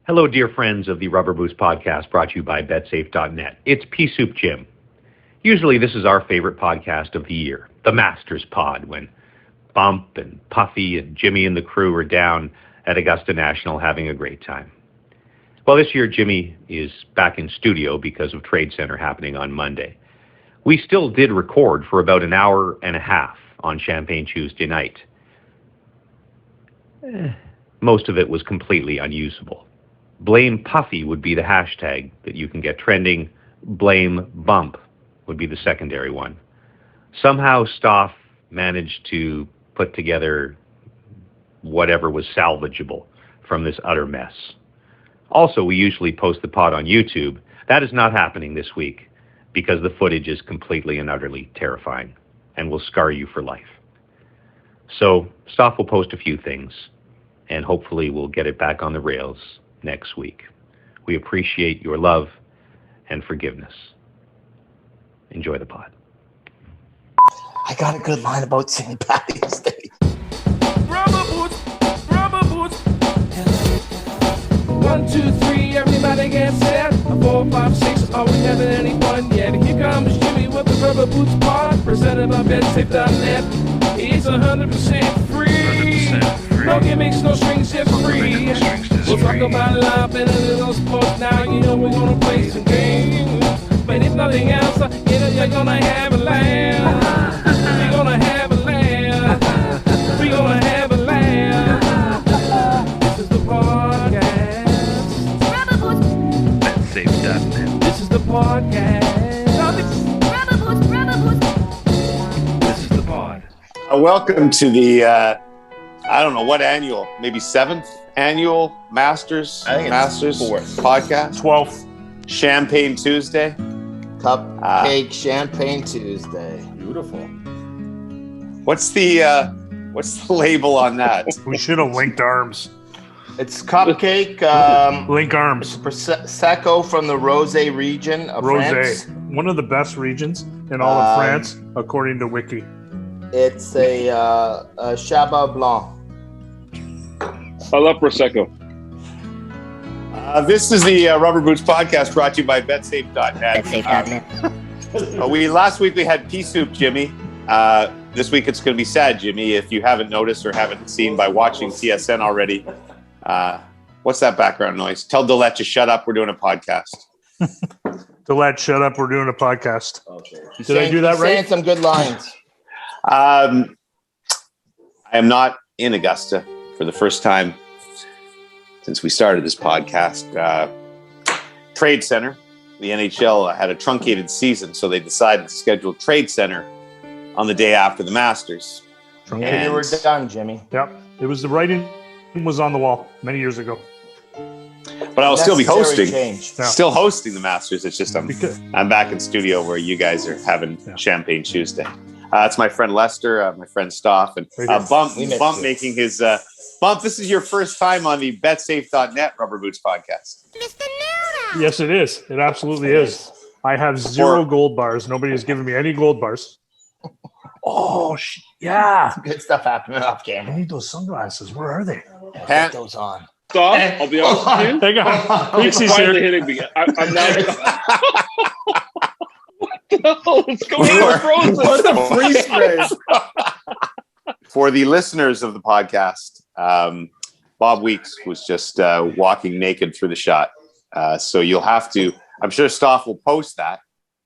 Hello, dear friends of the Rubber Boots podcast, brought to you by betsafe.net. It's Pea Soup Jim. Usually this is our favorite podcast of the year, the Masters Pod, when Bump and Puffy and Jimmy and the crew are down at Augusta National having a great time. Well, this year Jimmy is back in studio because of Trade Center happening on Monday. We still did record for about an hour and a half on Champagne Tuesday night. Most of it was completely unusable. Blame Puffy would be the hashtag that you can get trending. Blame Bump would be the secondary one. Somehow Stoff managed to put together whatever was salvageable from this utter mess. Also, we usually post the pod on YouTube. That is not happening this week because the footage is completely and utterly terrifying and will scar you for life. So Stoff will post a few things and hopefully we'll get it back on the rails next week. We appreciate your love and forgiveness. Enjoy the pod. I got a good line about St. Patty's Day. Rubber boots, rubber boots. 1, 2, 3, everybody get set. 4, 5, 6, are we having any fun yet? Here comes Jimmy with the Rubber Boots pod, presented by betsafe.net. It's 100% free. 100% free. No gimmicks, no strings, it's free. We'll talk about life and a little sports. Now you know we're gonna play some games. But if nothing else, you know you're gonna have a laugh. We're gonna have a laugh. We're gonna have a laugh. This is the podcast. betsafe.net. This is the podcast. This is the pod. Welcome to the, I don't know what annual, maybe 7th annual Masters fourth. podcast. 12th. Champagne Tuesday. Cupcake Champagne Tuesday. Beautiful. What's the label on that? We should have linked arms. It's cupcake. Link arms. Prosecco from the Rosé region of France. Rosé. One of the best regions in all of France, according to Wiki. It's a Chabat Blanc. I love Prosecco. This is the Rubber Boots podcast brought to you by betsafe.net. Last week we had Pea Soup Jimmy. This week it's going to be sad, Jimmy. If you haven't noticed or haven't seen by watching TSN already, what's that background noise? Tell Dillette to shut up. We're doing a podcast. Dillette, shut up. We're doing a podcast. Okay. Did I do that right? Saying some good lines. I am not in Augusta for the first time since we started this podcast. Trade Center, the NHL had a truncated season, so they decided to schedule Trade Center on the day after the Masters. Maybe you were done, Jimmy. Yep. It was the writing was on the wall many years ago. But I'll still be hosting. Change. Yeah. Still hosting the Masters. It's just I'm back in studio where you guys are having Champagne Tuesday. It's my friend Lester, my friend Stoff, and Bump making his... Bump, this is your first time on the betsafe.net Rubber Boots podcast. Mr. Nuna! Yes, it is. It absolutely is. I have 0 gold bars. Nobody has given me any gold bars. Oh, yeah. Good stuff happening off camera. I need those sunglasses. Where are they? Put those on. Stop. I'll be honest with you. Hang on. It's finally hitting me. I'm now... What the hell is going on? Frozen. What the freeze frame? For the listeners of the podcast, Bob Weeks was just walking naked through the shot. So you'll have to, I'm sure Stoff will post that.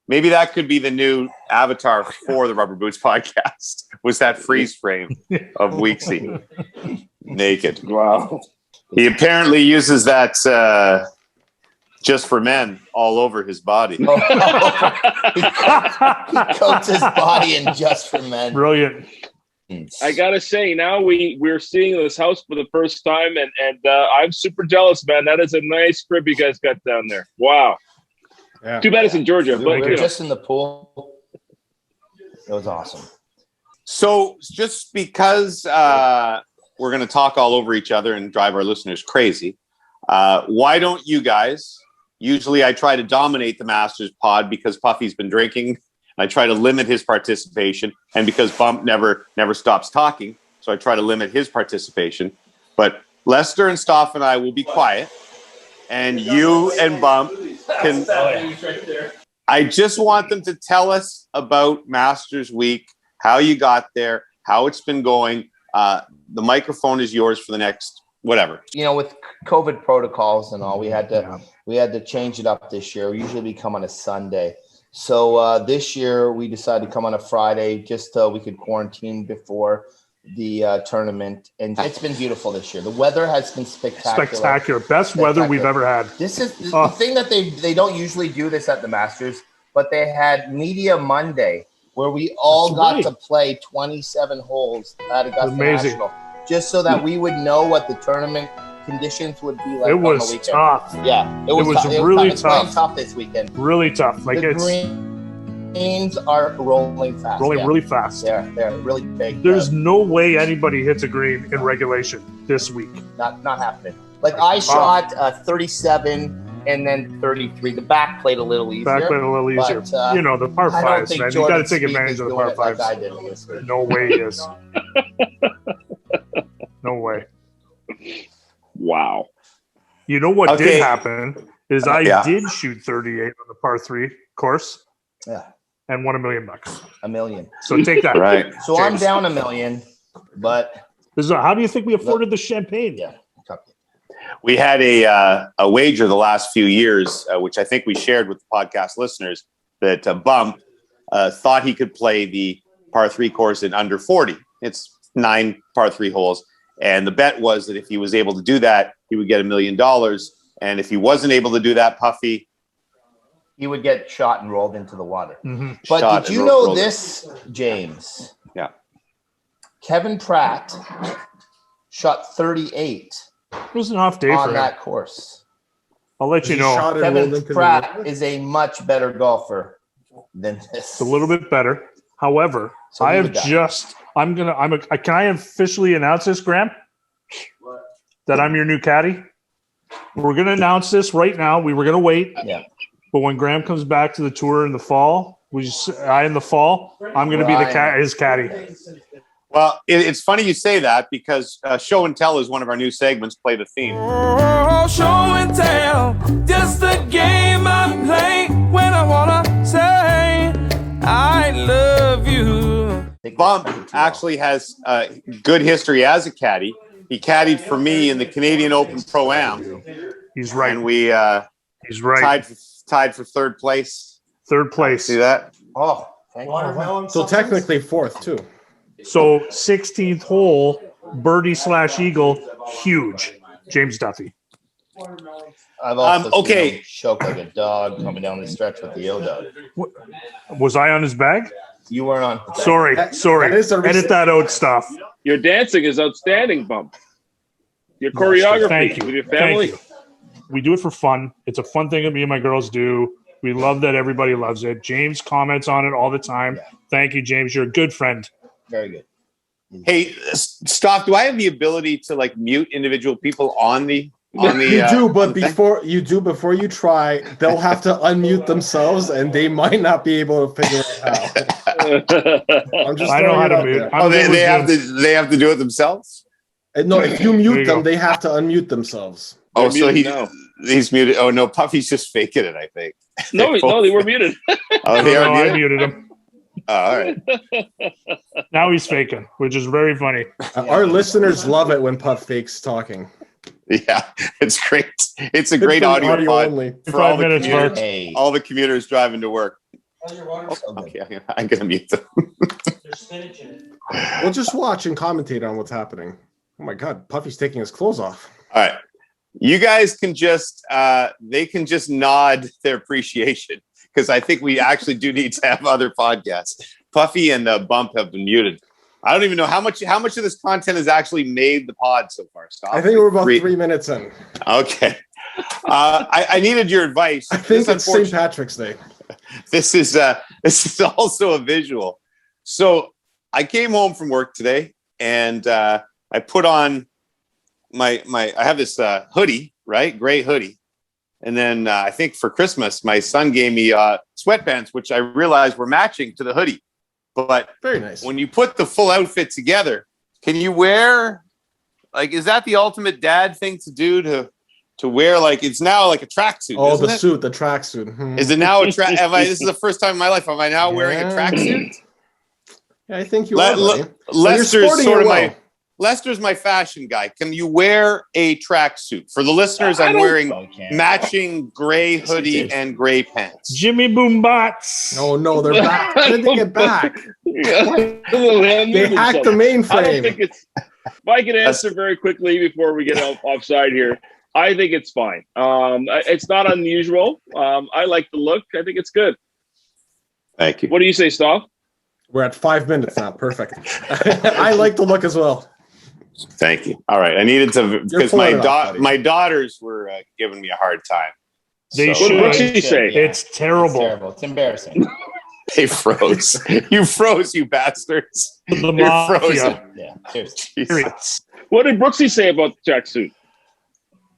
Maybe that could be the new avatar for the Rubber Boots podcast, was that freeze frame of Weeksy naked. Wow. He apparently uses that just for men all over his body. He coats his body in just for men. Brilliant. I gotta say, now we're seeing this house for the first time, and I'm super jealous, man. That is a nice crib you guys got down there. Wow. Yeah. Too bad it's in Georgia, We but were just in the pool. It was awesome. So just because we're going to talk all over each other and drive our listeners crazy, why don't you guys? Usually I try to dominate the Masters pod because Puffy's been drinking. I try to limit his participation, and because Bump never stops talking, so I try to limit his participation. But Lester and Stoff and I will be quiet, and you and Bump can. I just want them to tell us about Masters Week, how you got there, how it's been going. The microphone is yours for the next whatever. You know, with COVID protocols and all, we had to change it up this year. Usually we come on a Sunday. So this year we decided to come on a Friday just so we could quarantine before the tournament. And it's been beautiful this year. The weather has been spectacular. Best weather we've ever had. This is the thing that they don't usually do this at the Masters, but they had Media Monday where we all got to play 27 holes at Augusta National, just so that we would know what the tournament conditions would be like. It was on the weekend. tough. Yeah, it was really tough. tough. It's tough this weekend. Really tough. Like the greens are rolling fast. Really fast. They're really big. There's no way anybody hits a green in regulation this week. Not happening. Like I shot 37 and then 33. The back played a little easier. But, the par fives, man. You got to take advantage of the par fives. Like I did this week. No way he is. No way. Wow. You know what did happen is I did shoot 38 on the par 3 course. Yeah. And won $1 million. $1 million. So take that. Right. So I'm down $1 million, but how do you think we afforded the champagne? Yeah. We had a wager the last few years, which I think we shared with the podcast listeners, that Bump thought he could play the par 3 course in under 40. It's 9 par 3 holes. And the bet was that if he was able to do that, he would get $1 million. And if he wasn't able to do that, Puffy, he would get shot and rolled into the water. Mm-hmm. But did you know this, James? Yeah. Kevin Pratt shot 38 It was an off day on for that him. course. I'll let you know. Kevin Pratt is a much better golfer than this. It's a little bit better. However, So can I officially announce this, Graham? That I'm your new caddy? We're going to announce this right now. We were going to wait. Yeah. But when Graham comes back to the tour in the fall, I'm going to be his caddy. well, it's funny you say that because Show and Tell is one of our new segments, Play the Theme. Oh, show and tell, just a game I play when I wanna say I love you. Bump actually has good history as a caddy. He caddied for me in the Canadian Open Pro-Am. He's right. And we He's right. tied for third place. Third place. See that? Oh, thank you. So technically fourth too. So 16th hole, birdie / eagle, huge. James Duffy. I've also seen okay. him choke like a dog coming down the stretch with the O-Dog. Was I on his bag? You weren't on. Sorry. That is a Edit that out, stuff. Your dancing is outstanding, Bump. Your choreography Thank you. with your family. Thank you. We do it for fun. It's a fun thing that me and my girls do. We love that everybody loves it. James comments on it all the time. Yeah. Thank you, James. You're a good friend. Very good. Hey, Stock, do I have the ability to mute individual people on the You do, but before you try, they'll have to unmute themselves, and they might not be able to figure it out. I'm just I know how to mute. They have to do it themselves? No, if you mute you them, go. they have to unmute themselves. Oh, They're so muted now. he's muted. Oh no, Puffy's just faking it, I think. No, they were muted. Oh, they No, are I muted? muted him. Oh, all right. Now he's faking, which is very funny. Our listeners love it when Puff fakes talking. Yeah, it's great. It's a great audio pod only. for all 5 the, minutes, commuters, Hey. all the commuters driving to work. So good. Okay, I'm going to mute them. We'll just watch and commentate on what's happening. Oh my God, Puffy's taking his clothes off. All right. You guys can just, they can just nod their appreciation because I think we actually do need to have other podcasts. Puffy and Bump have been muted. I don't even know how much of this content has actually made the pod so far. Stop. I think we're about 3 minutes in. Okay. I needed your advice. I think it's St. Patrick's Day. This is also a visual. So I came home from work today and I put on I have this hoodie, right? Gray hoodie. And then I think for Christmas, my son gave me sweatpants, which I realized were matching to the hoodie. But Very nice. when you put the full outfit together, can you wear, is that the ultimate dad thing to do to to wear like it's now like a tracksuit. Oh, isn't the it? suit, the tracksuit. Mhm. Is it now a track? This is the first time in my life. Am I now wearing a tracksuit? Yeah, I think you are, buddy. But you're Lester's sporting sort it of well. Lester's my fashion guy. Can you wear a tracksuit? For the listeners, I I'm don't- wearing matching gray hoodie and gray pants. Jimmy Boombots. Oh no, they're back. How did they get back? They They hacked the I don't mainframe. think it's. If I can answer very quickly before we get offside here, I think it's fine. It's not unusual. I like the look. I think it's good. Thank you. What do you say, Stoff? We're at 5 minutes now. Perfect. I like the look as well. Thank you. All right, I needed to because pulling it off, buddy. my daughters were giving me a hard time. They What should. did Brooksy say? It's terrible. It's embarrassing. They froze. You froze, you bastards. The You're mafia. frozen. Yeah, seriously. Jesus. What did Brooksy say about the tracksuit?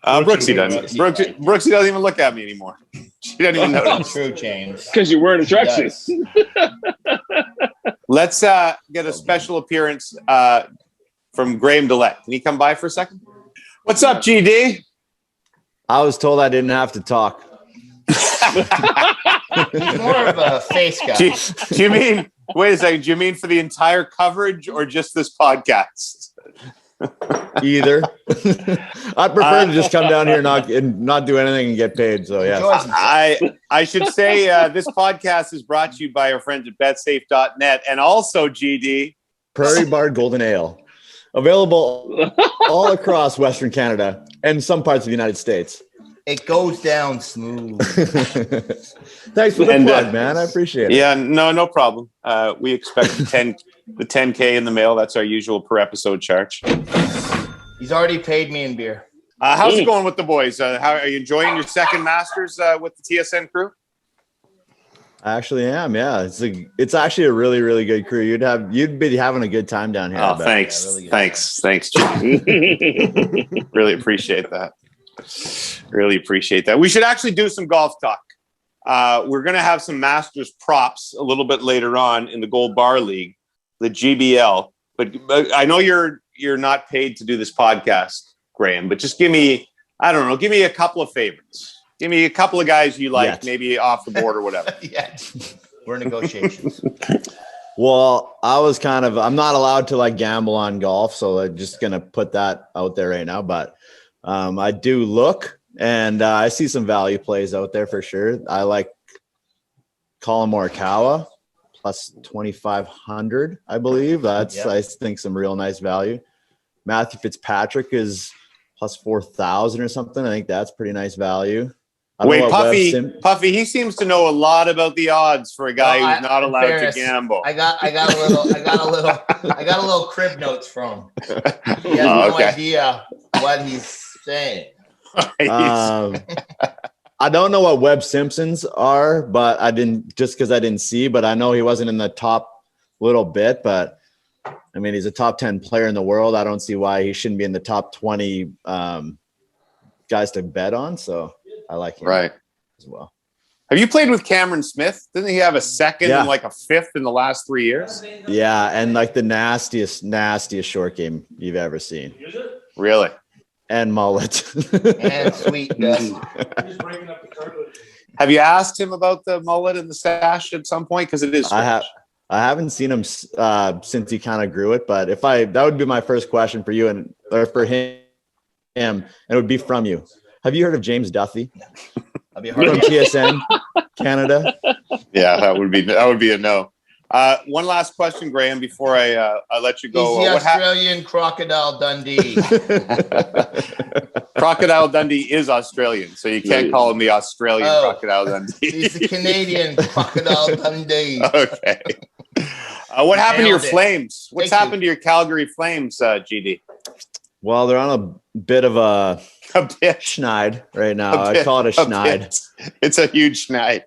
Brooksy doesn't. Brooksy doesn't even look at me anymore. She doesn't even That's not notice. true, James. Because you're wearing a tracksuit. Yes. Let's get a special appearance from Graham Dillette. Can you come by for a second? What's up, GD? I was told I didn't have to talk. He's more of a face guy. Do you mean? Wait a second. Do you mean for the entire coverage or just this podcast? Either. I'd prefer to just come down here and not do anything and get paid. So yeah. Enjoys himself. I should say this podcast is brought to you by our friends at betsafe.net and also GD. Prairie Bar Golden Ale. Available all across Western Canada and some parts of the United States. It goes down smooth. Thanks for the And, plug, man. I appreciate it. Yeah, no problem. We expect the 10K in the mail. That's our usual per episode charge. He's already paid me in beer. How's it going with the boys? How are you enjoying your second Masters with the TSN crew? I actually am. Yeah, it's actually a really, really good crew. You'd be having a good time down here. Oh, I bet. thanks, Yeah, really good. thanks, Jim. Really appreciate that. Really appreciate that. We should actually do some golf talk. We're going to have some Masters props a little bit later on in the Gold Bar League, the GBL. But I know you're not paid to do this podcast, Graham. But just give me a couple of favorites. Give me a couple of guys you like, Yes. maybe off the board or whatever. Yeah. We're in negotiations. Well, I'm not allowed to gamble on golf, so I'm just gonna put that out there right now. But I do look, and I see some value plays out there for sure. I like Colin Morikawa plus 2,500, I believe. That's I think some real nice value. Matthew Fitzpatrick is plus 4,000 or something. I think that's pretty nice value. Wait, Puffy, he seems to know a lot about the odds for a guy who's not allowed to gamble. I got a little crib notes from him. He has no idea what he's saying. I don't know what Webb Simpsons are, but I didn't see, but I know he wasn't in the top little bit, but I mean, he's a top 10 player in the world. I don't see why he shouldn't be in the top 20 guys to bet on. So I like him as well. Have you played with Cameron Smith? Didn't he have a second and a fifth in the last 3 years? Yeah, and the nastiest short game you've ever seen. Really? And mullet. And sweet dust. Have you asked him about the mullet and the stash at some point? Because it is strange. I haven't seen him since he kind of grew it, but that would be my first question for you or for him, and it would be from you. Have you heard of James Duthie from TSN Canada? Yeah, that would be a no. One last question, Graham, before I let you go. He's the Australian Crocodile Dundee. Crocodile Dundee is Australian, so you can't call him the Australian Crocodile Dundee. He's the Canadian Crocodile Dundee. Okay. What happened to your Nailed it. Flames? What's happened to your Calgary Flames, GD? Well, they're on a bit of a schneid right now. I call it a schneid. It's a huge schneid.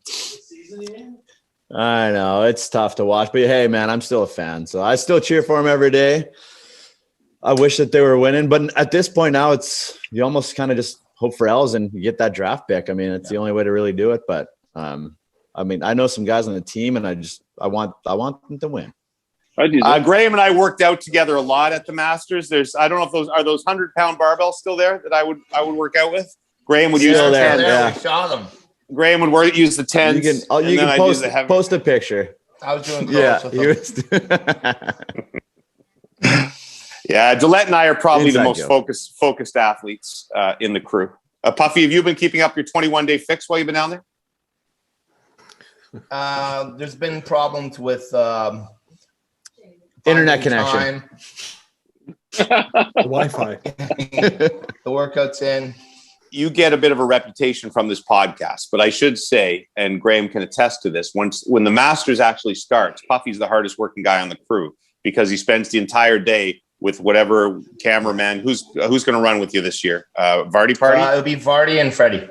I know it's tough to watch, but hey, man, I'm still a fan, so I still cheer for them every day. I wish that they were winning, but at this point now, you almost kind of just hope for L's and you get that draft pick. I mean, it's the only way to really do it. But I mean, I know some guys on the team, and I want them to win. I do. Graham and I worked out together a lot at the Masters. I don't know if those 100-pound barbells still there that I would work out with. Graham would use Still the there, 10. yeah. We saw them. Graham would use the 10s. You can, and you then can I'd use the heavy. post a picture. I was doing close Yeah, with them. Yeah, Gillette and I are probably the Inside most joke. focused athletes in the crew. Puffy, have you been keeping up your 21-day fix while you've been down there? There's been problems with Internet finding connection. time. Wi-Fi. The workout's in. You get a bit of a reputation from this podcast, but I should say, and Graham can attest to this, when the Masters actually starts, Puffy's the hardest working guy on the crew because he spends the entire day with whatever cameraman. Who's going to run with you this year? Vardy party? It'll be Vardy and Freddie.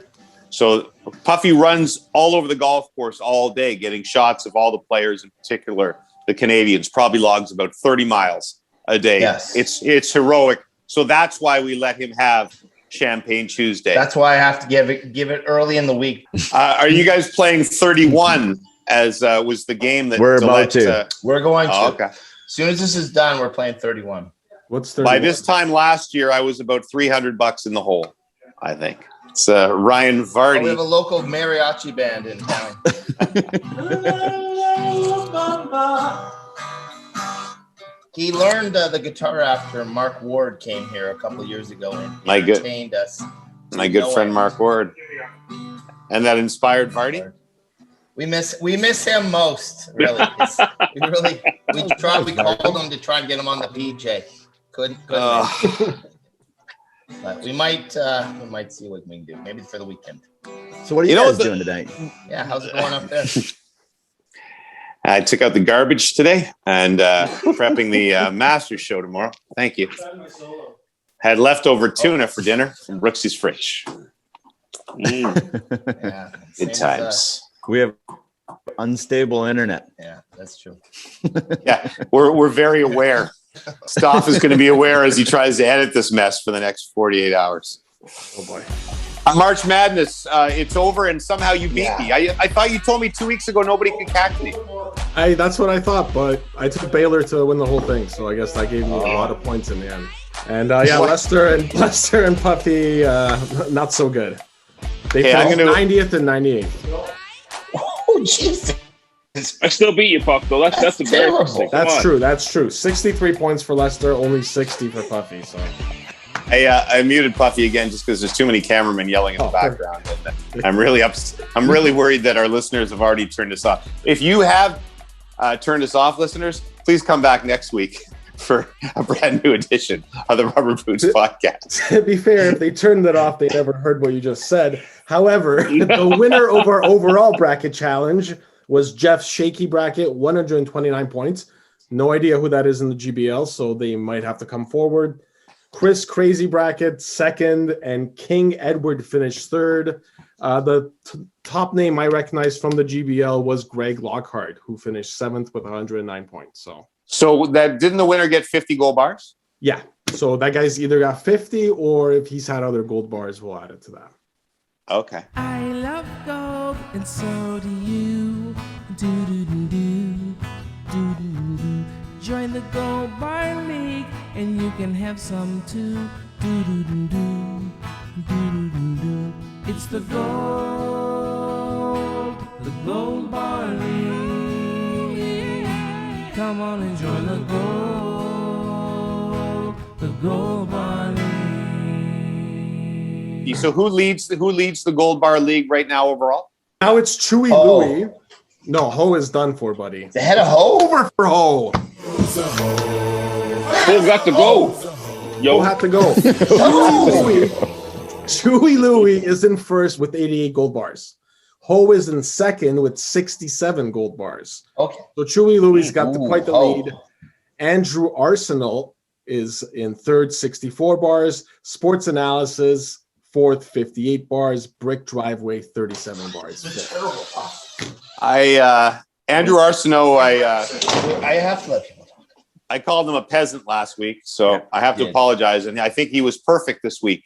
So Puffy runs all over the golf course all day, getting shots of all the players, in particular the Canadians. Probably logs about 30 miles a day. Yes. It's heroic. So that's why we let him have Champagne Tuesday. That's why I have to give it early in the week. Are you guys playing 31 as was the game that We're about to. We're going to. Oh, okay. As soon as this is done, we're playing 31. What's 31? By this time last year, I was about $300 in the hole, I think. It's Ryan Vardy. Oh, we have a local mariachi band in town. He learned the guitar after Mark Ward came here a couple of years ago and My good- entertained us. My good friend Mark Ward. And that inspired Vardy? We miss him most, really. We called him to try and get him on the PJ. Couldn't. But we might see what we can do. Maybe for the weekend. So what are you guys doing tonight? Yeah, how's it going up there? I took out the garbage today and prepping the Masters show tomorrow. Thank you. Had leftover tuna for dinner from Brooksy's fridge. Yeah, Good times. We have unstable internet. Yeah, that's true. Yeah, we're very aware. Stoff is going to be aware as he tries to edit this mess for the next 48 hours. Oh boy. March Madness, it's over, and somehow you beat me. I thought you told me 2 weeks ago nobody could catch me. That's what I thought, but I took Baylor to win the whole thing, so I guess that gave me a lot of points in the end. And Lester and Puffy, not so good. They finished 90th and 98th. Oh, Jesus. I still beat you, Puff, though. That's embarrassing. That's true. 63 points for Lester, only 60 for Puffy. So I muted Puffy again just because there's too many cameramen yelling in the background. And I'm really I'm really worried that our listeners have already turned us off. If you have turned us off, listeners, please come back next week for a brand new edition of the Rubber Boots podcast. to be fair, if they turned it off, they never heard what you just said. However, the winner of our overall bracket challenge was Jeff's shaky bracket, 129 points. No idea who that is in the GBL, so they might have to come forward. Chris Crazy bracket, second, and King Edward finished third. The top name I recognized from the GBL was Greg Lockhart, who finished seventh with 109 points. So that didn't the winner get 50 gold bars? Yeah. So that guy's either got 50 or if he's had other gold bars, we'll add it to that. Okay. I love gold and so do you. Do do do do do do do. Join the Gold Bar League and you can have some too. Do do do do do do do do. It's the Gold Bar League. Come on and join the Gold Bar League. So who leads the Gold Bar League right now overall? Now it's Chewy Louie. No, Ho is done for, buddy. The head of Ho? Over for Ho. Who got to go? Ho had to go. Chewy Louie is in first with 88 gold bars. Ho is in second with 67 gold bars. Okay. So Chewy Louie's got quite the lead. Andrew Arsenal is in third, 64 bars. Sports Analysis, fourth, 58 bars. Brick Driveway, 37 bars. Andrew Arsenault, I have to let people talk. I called him a peasant last week, so I have to apologize. And I think he was perfect this week.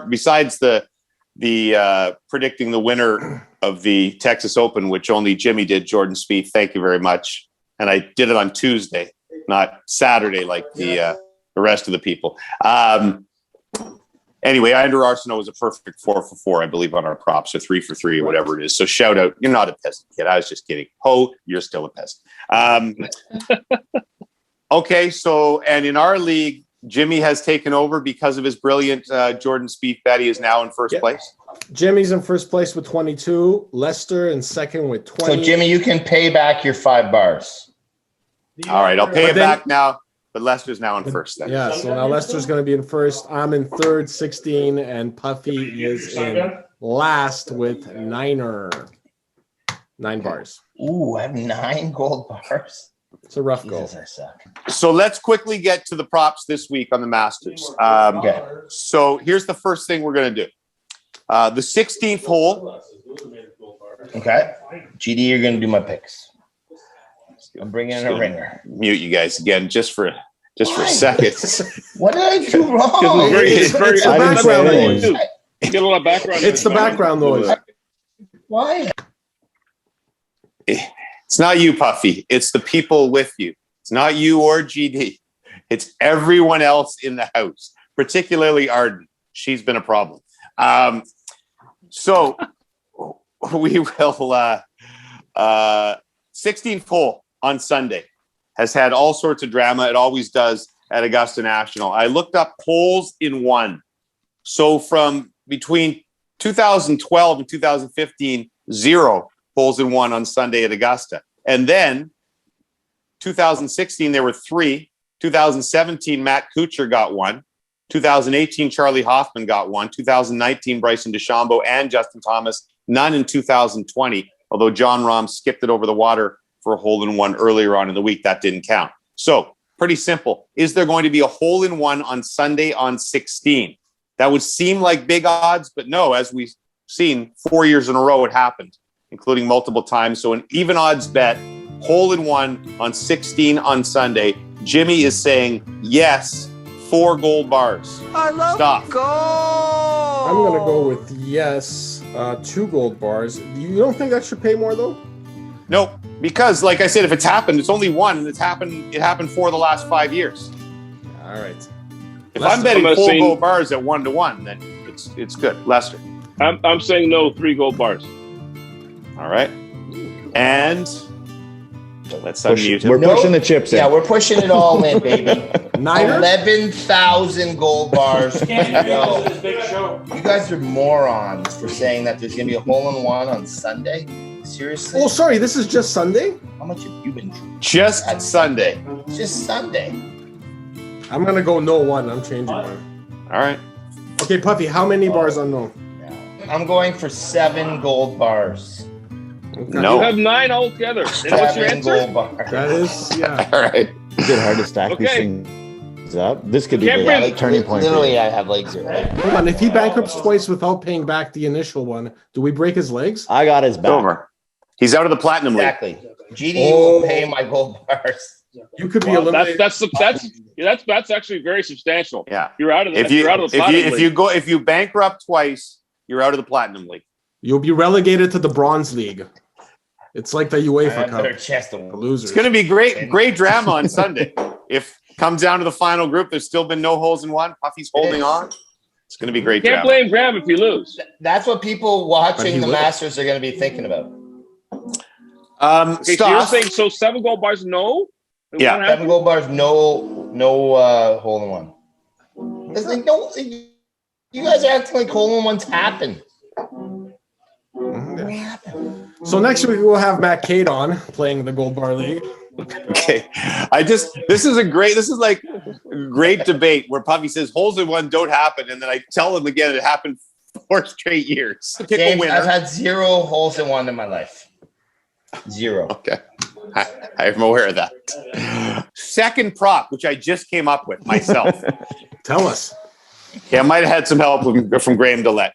Besides the predicting the winner of the Texas Open, which only Jimmy did, Jordan Spieth. Thank you very much. And I did it on Tuesday, not Saturday, like the rest of the people. Anyway, Andrew Arsenault was a perfect 4 for 4, I believe, on our props, or 3 for 3, or whatever it is. So shout out. You're not a peasant, kid. I was just kidding. Ho, you're still a peasant. Okay, so, and in our league, Jimmy has taken over because of his brilliant Jordan Spieth bet. He is now in first place. Jimmy's in first place with 22. Lester in second with 20. So, Jimmy, you can pay back your $5. All right, I'll pay it then- back now, but Lester's now in first then. Yeah, so now Lester's going to be in first. I'm in third, 16, and Puffy is in last with 9 bars. Ooh, I have 9 gold bars. It's a rough goal. Jesus, I suck. So let's quickly get to the props this week on the Masters. Okay. So here's the first thing we're going to do. The 16th hole. Okay. GD, you're going to do my picks. I'm bringing in a ringer. Mute you guys again just for a second. What did I do wrong? It's the I didn't say background anything. noise. Get a lot of background. It's the background noise. Why? It's not you, Puffy. It's the people with you. It's not you or GD. It's everyone else in the house, particularly Arden. She's been a problem. So we will 16th hole on Sunday has had all sorts of drama. It always does at Augusta National. I looked up holes in one. So from between 2012 and 2015, 0 holes in one on Sunday at Augusta. And then 2016, there were 3. 2017, Matt Kuchar got 1. 2018, Charlie Hoffman got 1. 2019, Bryson DeChambeau and Justin Thomas. None in 2020, although John Rahm skipped it over the water for a hole-in-one earlier on in the week. That didn't count. So pretty simple. Is there going to be a hole-in-one on Sunday on 16? That would seem like big odds, but no, as we've seen 4 years in a row, it happened, including multiple times. So an even odds bet, hole-in-one on 16 on Sunday. Jimmy is saying yes, 4 gold bars. I love Stop. gold. I'm going to go with yes, 2 gold bars. You don't think that should pay more, though? Nope, because like I said, if it's happened, it's only one, and it happened 4 of the last 5 years. All right. If I'm betting I'm 4 saying- gold bars at 1-1, then it's good. Lester. I'm saying no, 3 gold bars. All right. And let's unmute We're him. No. pushing the chips in. Yeah, we're pushing it all in, baby. Niner? 11,000 gold bars. No. You guys are morons for saying that there's going to be a hole-in-one on Sunday. Seriously? Oh, sorry. This is just Sunday? How much have you been drinking? Just Sunday. It's just Sunday. I'm going to go no 1. I'm changing mine. All right. Okay, Puffy, how many bars on no? I'm going for 7 gold bars. Okay. No. You have 9 altogether. And what's your 7 answer? gold bars. That is, yeah. All right. Is it hard to stack these Okay. things up? This could be Can't the bring- Like, turning point. for Literally, you. I have legs here. Right? Hold on. If he bankrupts twice without paying back the initial one, do we break his legs? I got his It's back. over. He's out of the platinum league. Exactly. GD will pay my gold bars. You could be Well, eliminated. that's actually very substantial. Yeah. You're out of the. If you you're out of the platinum league. if you bankrupt twice, you're out of the platinum league. You'll be relegated to the Bronze League. It's like the I UEFA have better Cup. chest The to losers. It's going to be great drama on Sunday. If it comes down to the final group, there's still been no holes in one. Puffy's holding on. It's going to be great Can't drama. blame Graham if you lose. That's what people But watching he the will. Masters are going to be thinking about. Okay, so you're Stop. saying 7 gold bars, no? It Yeah. won't happen? 7 gold bars, no hole in one. It's like, no, you guys are acting like hole in ones happen. They happen. So next week we'll have Matt Cade on playing the Gold Bar League. Okay. This is like great debate where Puffy says holes in one don't happen. And then I tell him again, it happened 4 straight years. Pick a James, winner. I've had 0 holes in one in my life. 0. Okay. I'm aware of that. Second prop, which I just came up with myself. Tell us. Okay, I might have had some help from Graham Dillette.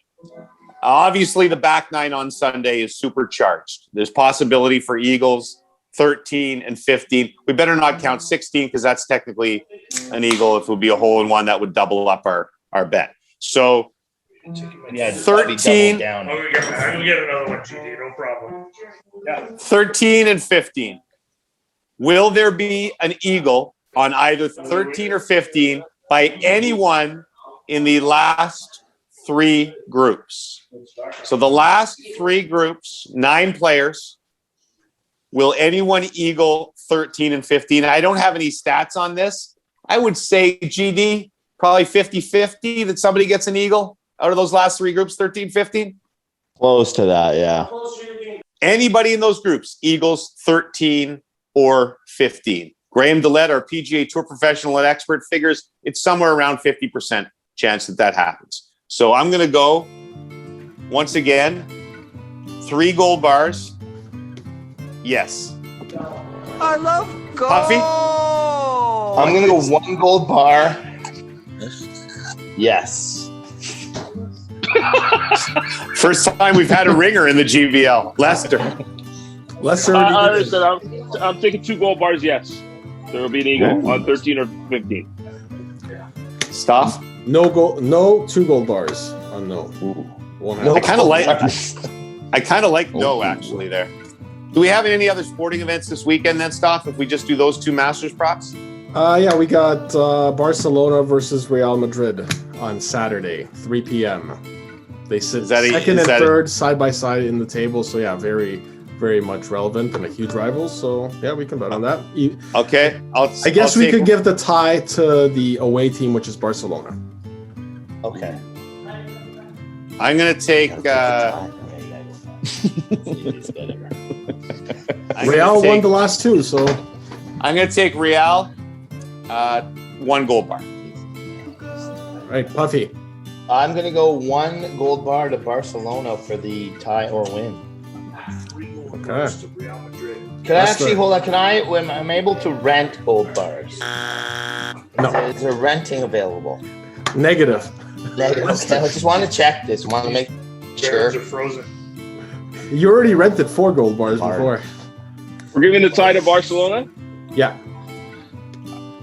Obviously, the back 9 on Sunday is supercharged. There's possibility for Eagles 13 and 15. We better not count 16 because that's technically an Eagle. If it would be a hole in one, that would double up our bet. So Yeah, 13. down. I'm gonna get another one, GD. No problem. 13 and 15. Will there be an Eagle on either 13 or 15 by anyone in the last 3 groups. So the last 3 groups, 9 players. Will anyone eagle 13 and 15? I don't have any stats on this. I would say, GD, probably 50-50 that somebody gets an eagle out of those last 3 groups, 13, 15. Close to that, yeah. Anybody in those groups, eagles 13 or 15. Graham Dillette, our PGA Tour professional and expert, figures it's somewhere around 50% chance that happens. So I'm going to go, once again, 3 gold bars. Yes. I love gold. Puffy? I'm gonna go 1 gold bar. Yes. First time we've had a ringer in the GBL. Lester. I'm taking 2 gold bars. Yes, there will be an eagle on 13 or 15. Stop. No 2 gold bars on no. I kind of like no actually there. Do we have any other sporting events this weekend then, Stoff, if we just do those 2 Masters props? Yeah, we got Barcelona versus Real Madrid on Saturday, 3 p.m. They sit second and third side by side in the table, so yeah, very, very much relevant and a huge rival. So yeah, we can bet on that. Okay, I guess we could give the tie to the away team, which is Barcelona. Okay. I'm gonna take. Real won the last 2, so I'm going to take Real, 1 gold bar. Right, Puffy. I'm going to go 1 gold bar to Barcelona for the tie or win. Okay. Can I actually hold on? I'm able to rent gold bars? No. Is there renting available? Negative. Okay, I just want to check this. Want to make sure. You already rented 4 gold bars before. We're giving the tie to Barcelona. Yeah.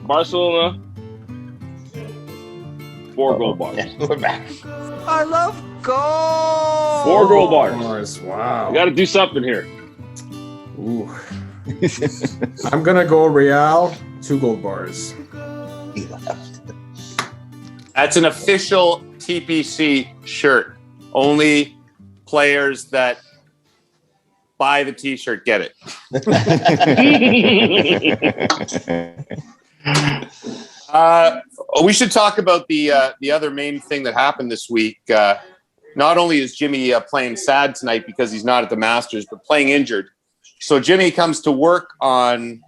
Barcelona. 4 gold bars. Yeah, we're back. I love gold. 4 gold bars. Wow. We got to do something here. Ooh. I'm gonna go Real, 2 gold bars. That's an official TPC shirt. Only players that buy the T-shirt get it. We should talk about the other main thing that happened this week. Not only is Jimmy playing sad tonight because he's not at the Masters, but playing injured. So Jimmy comes to work on,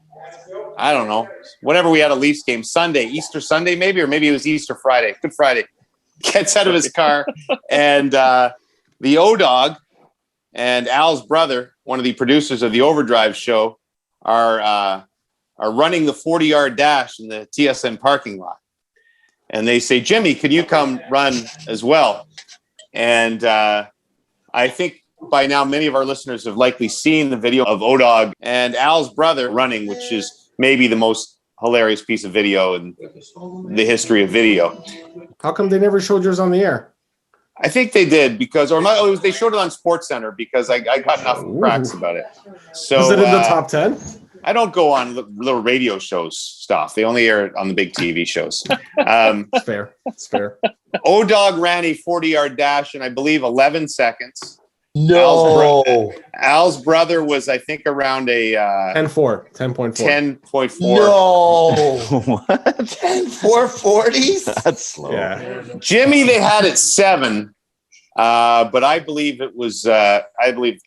I don't know, whenever we had a Leafs game, Sunday, Easter Sunday maybe, or maybe it was Easter Friday, Good Friday. Gets out of his car, and the O-Dog and Al's brother, one of the producers of the Overdrive show, are running the 40-yard dash in the TSN parking lot. And they say, Jimmy, can you come run as well? And I think by now many of our listeners have likely seen the video of O-Dog and Al's brother running, which is maybe the most hilarious piece of video in the history of video. How come they never showed yours on the air? I think they did because, they showed it on SportsCenter because I got enough cracks about it. So was it in the top 10? I don't go on little radio shows stuff. They only air it on the big TV shows. It's fair. It's fair. O-Dog ran a 40-yard dash in, I believe, 11 seconds. No. Al's brother was, I think, around a 10.4. 10.4. No. What? 10.440s? That's slow. Yeah. Jimmy, they had it 7. But I believe it was. I believe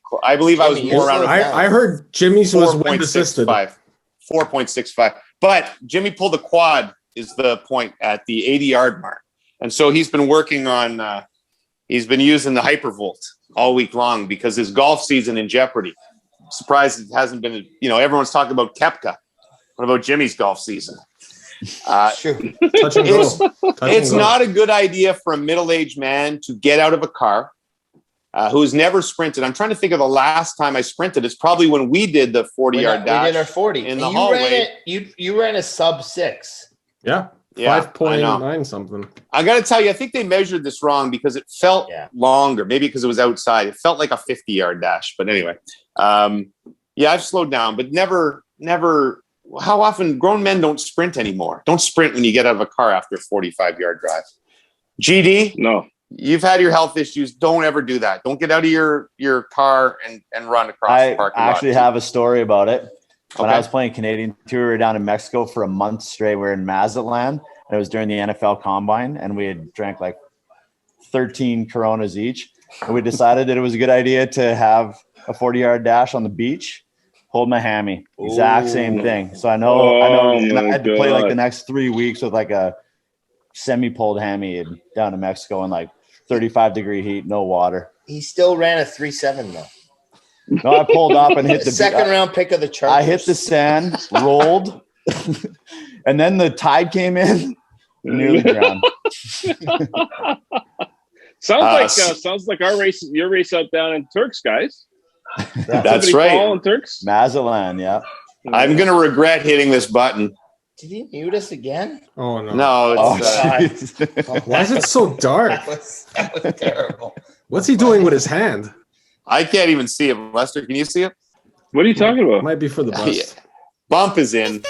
I was more around. I heard Jimmy's was wind assisted. 4.65. But Jimmy pulled a quad is the point at the 80-yard mark, and so he's been working on. He's been using the Hypervolt all week long because his golf season in jeopardy. I'm surprised it hasn't been. Everyone's talking about Koepka. What about Jimmy's golf season? It's not a good idea for a middle-aged man to get out of a car who's never sprinted. I'm trying to think of the last time I sprinted. It's probably when we did the 40-yard dash. We did our 40 in the hallway. You ran a sub 6. Yeah. 5.9 something. I got to tell you, I think they measured this wrong because it felt longer. Maybe because it was outside. It felt like a 50-yard dash. But anyway, I've slowed down, but never. How often grown men don't sprint anymore? Don't sprint when you get out of a car after a 45-yard drive. GD, No. you've had your health issues. Don't ever do that. Don't get out of your car and run across the I parking lot. actually have a story about it. When Okay. I was playing Canadian tour, we were down in Mexico for a month straight. We were in Mazatlan, and it was during the NFL Combine, and we had drank like 13 Coronas each. And we decided that it was a good idea to have a 40-yard dash on the beach. Hold my hammy, exact same thing. So I know. And I had to play like the next 3 weeks with like a semi-pulled hammy down in Mexico in like 35-degree heat, no water. He still ran a 3.7 though. No, I pulled up and hit the second round pick of the Chargers. I hit the sand, rolled, and then the tide came in, nearly drowned. Sounds like your race out down in Turks, guys. That's Somebody right. fall in Turks? Mazatlan, yeah. I'm going to regret hitting this button. Did he mute us again? Oh no! No, it's, Why is it so dark? That was terrible. What's he doing with his hand? I can't even see it. Lester, can you see it? What are you talking about? Might be for the bus. Bump is in,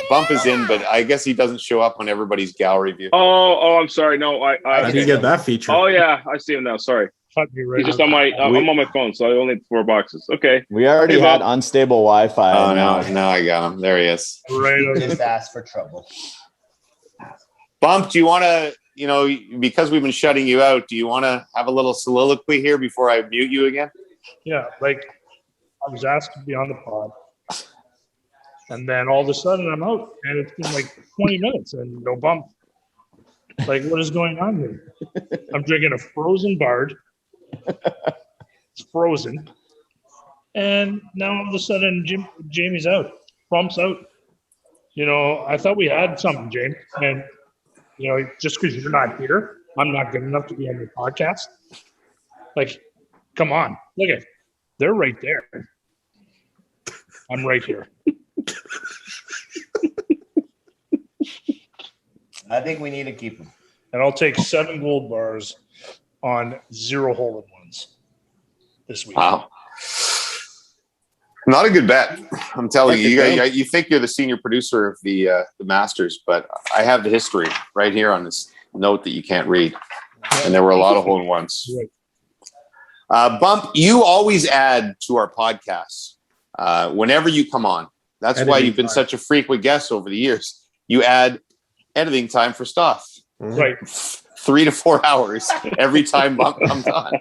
but I guess he doesn't show up on everybody's gallery view. Oh, I'm sorry. No, How do you get that feature? Oh yeah, I see him now. Sorry. He's just on my. I'm on my phone, so I only have 4 boxes. Okay. We already Hey, had Bob. unstable Wi-Fi. Oh, now I got him. There he is. Just ask for trouble. Bump, do you want to, because we've been shutting you out, do you want to have a little soliloquy here before I mute you again? Yeah, like I was asked to be on the pod, and then all of a sudden I'm out, and it's been like 20 minutes and no bump. Like, what is going on here? I'm drinking a frozen Bard. It's frozen, and now all of a sudden Jamie's out. Bump's out. I thought we had something, James, and just because you're not here, I'm not good enough to be on your podcast. Like, come on, look at. They're right there. I'm right here. I think we need to keep him. And I'll take 7 gold bars on 0 hole-in-ones this week. Wow. Not a good bet. I'm telling you. You think you're the senior producer of the Masters, but I have the history right here on this note that you can't read. And there were a lot of hole-in-ones. Right. Bump, you always add to our podcasts whenever you come on. That's why you've been such a frequent guest over the years. You add editing time for stuff. Right. 3 to 4 hours every time Bump comes on.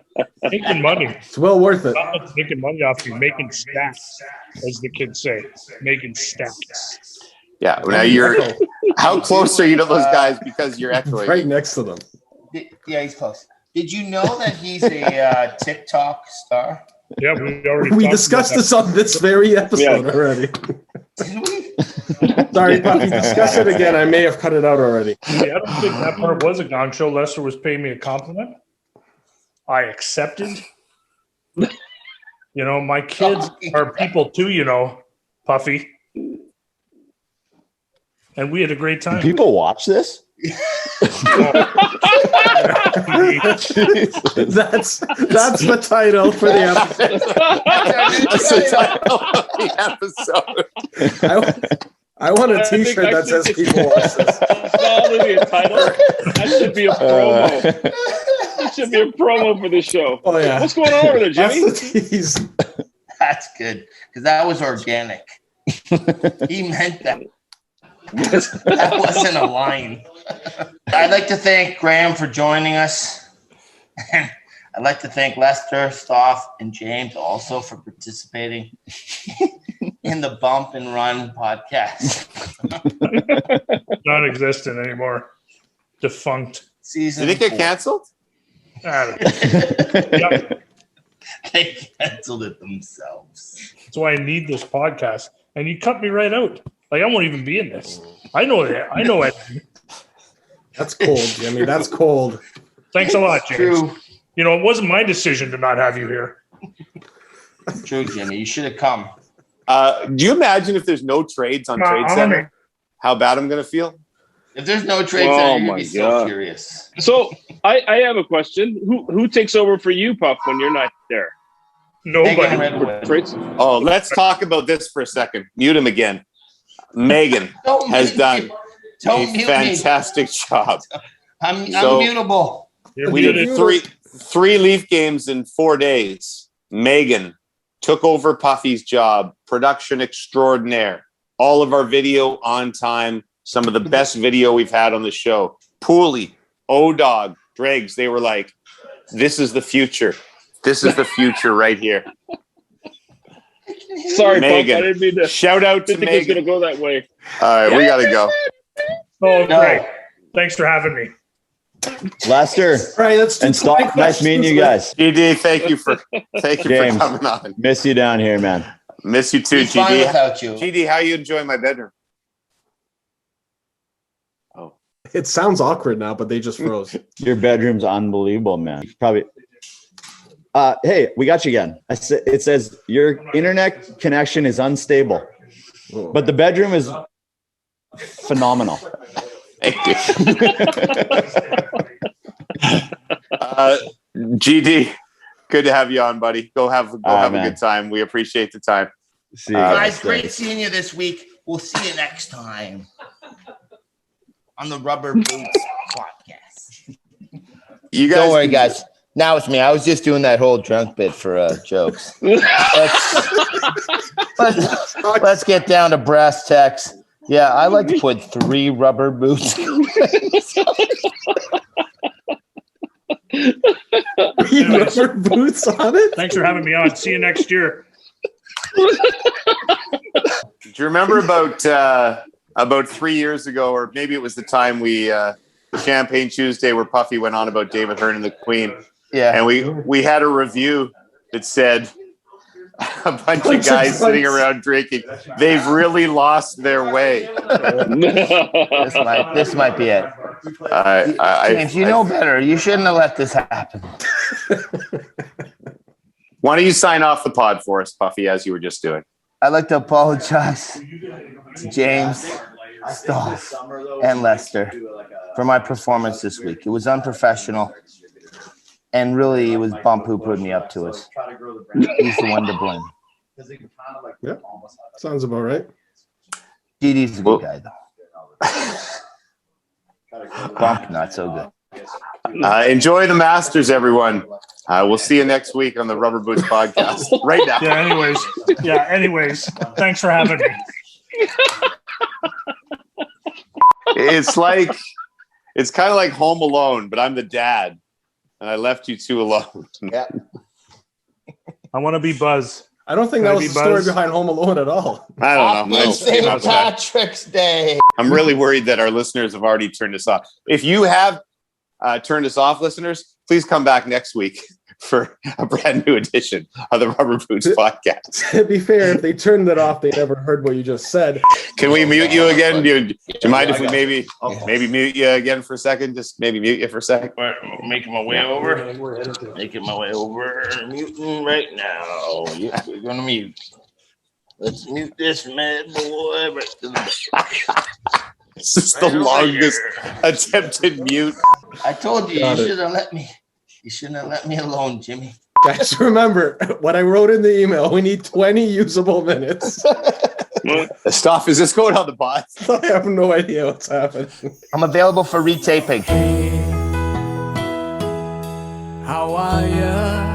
Making money. It's well worth it. Not making money off you. Making stats, as the kids say. Making stats. Yeah. Now how close are you to those guys because you're echoing? Right next to them. Yeah, he's close. Did you know that he's a TikTok star? Yeah, we discussed this on this very episode already. Did we? Sorry, Puffy, discuss it again. I may have cut it out already. Yeah, I don't think that part was a gong show. Lester was paying me a compliment. I accepted. My kids are people too, Puffy. And we had a great time. People watch this? That's the title for the episode. That's the title of the episode. I want a T-shirt that says "People watch this." That's not only a title. That should be a promo. It should be a promo for the show. Oh yeah. What's going on over there, Jimmy? That's the tease. That's good because that was organic. He meant that. That wasn't a line. I'd like to thank Graham for joining us. And I'd like to thank Lester, Stoff, and James also for participating in the Bump and Run podcast. Non-existent anymore. Defunct. Season Did it get 4. canceled? Yep. They canceled it themselves. That's why I need this podcast. And you cut me right out. Like, I won't even be in this. I know that. I know it. That's cold, Jimmy. That's cold. Thanks a lot, James. True. It wasn't my decision to not have you here. True, Jimmy. You should have come. Do you imagine if there's no trades on Trade Center, how bad I'm going to feel? If there's no trade center, you're going to be so curious. So I have a question. Who takes over for you, Puff, when you're not there? Nobody. Trades? Oh, let's talk about this for a second. Mute him again. Megan has done a fantastic job. I'm So- mutable. We did three Leaf games in 4 days. Megan took over Puffy's job, production extraordinaire. All of our video on time, some of the best video we've had on the show. Pooley, O-Dog, Dregs, they were like, this is the future. This is the future right here. Sorry, Megan. Pop, I didn't mean to. Shout out to Didn't think it was Megan. going to go that way. All right, we got to go. Oh, great. Thanks for having me. Lester. All right, let's do And stop. Nice meeting you guys. GD, thank you for James, coming on. Miss you down here, man. Miss you too, Be fine GD. without you. GD, how you enjoying my bedroom? It sounds awkward now, but they just froze. Your bedroom's unbelievable, man. Probably. Hey, we got you again. It says your internet connection is unstable, but the bedroom is phenomenal. Thank you. GD, good to have you on, buddy. Go have a good time. We appreciate the time. See you Guys, great seeing you this week. We'll see you next time on the Rubber Boots podcast. You guys, Don't worry, guys. Now it's me. I was just doing that whole drunk bit for jokes. Let's get down to brass tacks. Yeah, I like to put 3 rubber boots. 3 Anyways. rubber boots on it? Thanks for having me on. See you next year. do you remember about 3 years ago, or maybe it was the time we Champagne Tuesday where Puffy went on about David Hearn and the Queen? Yeah. And we had a review that said a bunch of guys sitting around drinking. They've really lost their way. This might be it. James, you know better. You shouldn't have let this happen. Why don't you sign off the pod for us, Puffy, as you were just doing? I'd like to apologize to James, Stoff, and Lester for my performance this week. It was unprofessional. And really, it was Bump who put me up to it. He's the one to blame. Yeah, sounds about right. DD's a good guy, though. Bump, not so good. Enjoy the Masters, everyone. We'll see you next week on the Rubber Boots podcast. Right now. Anyways. Thanks for having me. It's kind of like Home Alone, but I'm the dad. And I left you two alone. Yeah. I want to be Buzz. I don't think that was the story behind Home Alone at all. I don't know. It's St. Patrick's Day. I'm really worried that our listeners have already turned us off. If you have turned us off, listeners, please come back next week for a brand new edition of the Rubber Boots podcast. To be fair, if they turned it off, they never heard what you just said. Can we mute you again? Do you mind if we maybe mute you again for a second? Just maybe mute you for a second. Making my way over. Making my way over. Muting right now. You're gonna mute. Let's mute this mad boy. Right to the This is the longest attempted mute. I told you, you should have let me. You shouldn't have let me alone, Jimmy. Guys, remember what I wrote in the email. We need 20 usable minutes. Stop. Is this going on the pod? I have no idea what's happening. I'm available for retaping. How are ya?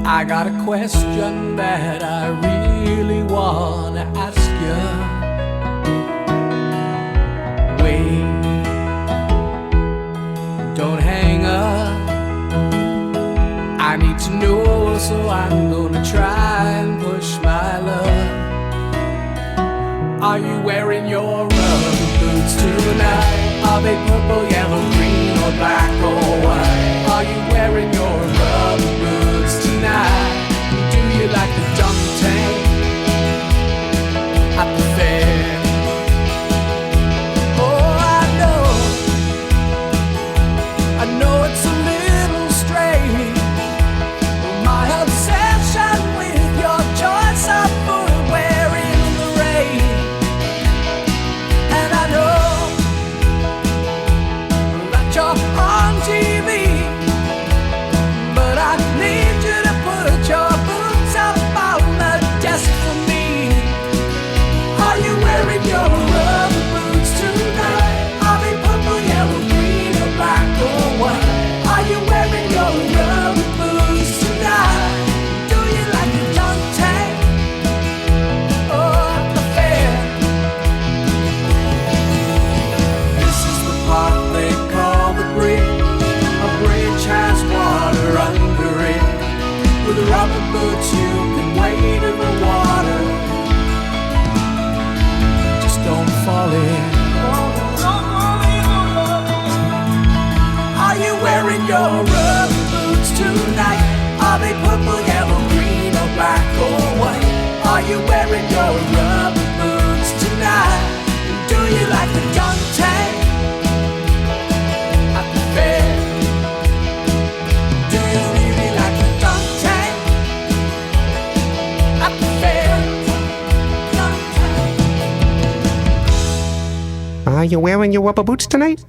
I got a question that I really wanna ask ya. Wait, don't hang up. I need to know, so I'm gonna try and push my luck. Are you wearing your rubber boots tonight? Are they purple, yellow, green, or black or white? Are you wearing your rubber boots tonight? Do you like the dunk tank at the fair? Oh, I know it's a little strange, my obsession with your choice of footwear in the rain. And I know Are you wearing your rubber boots tonight?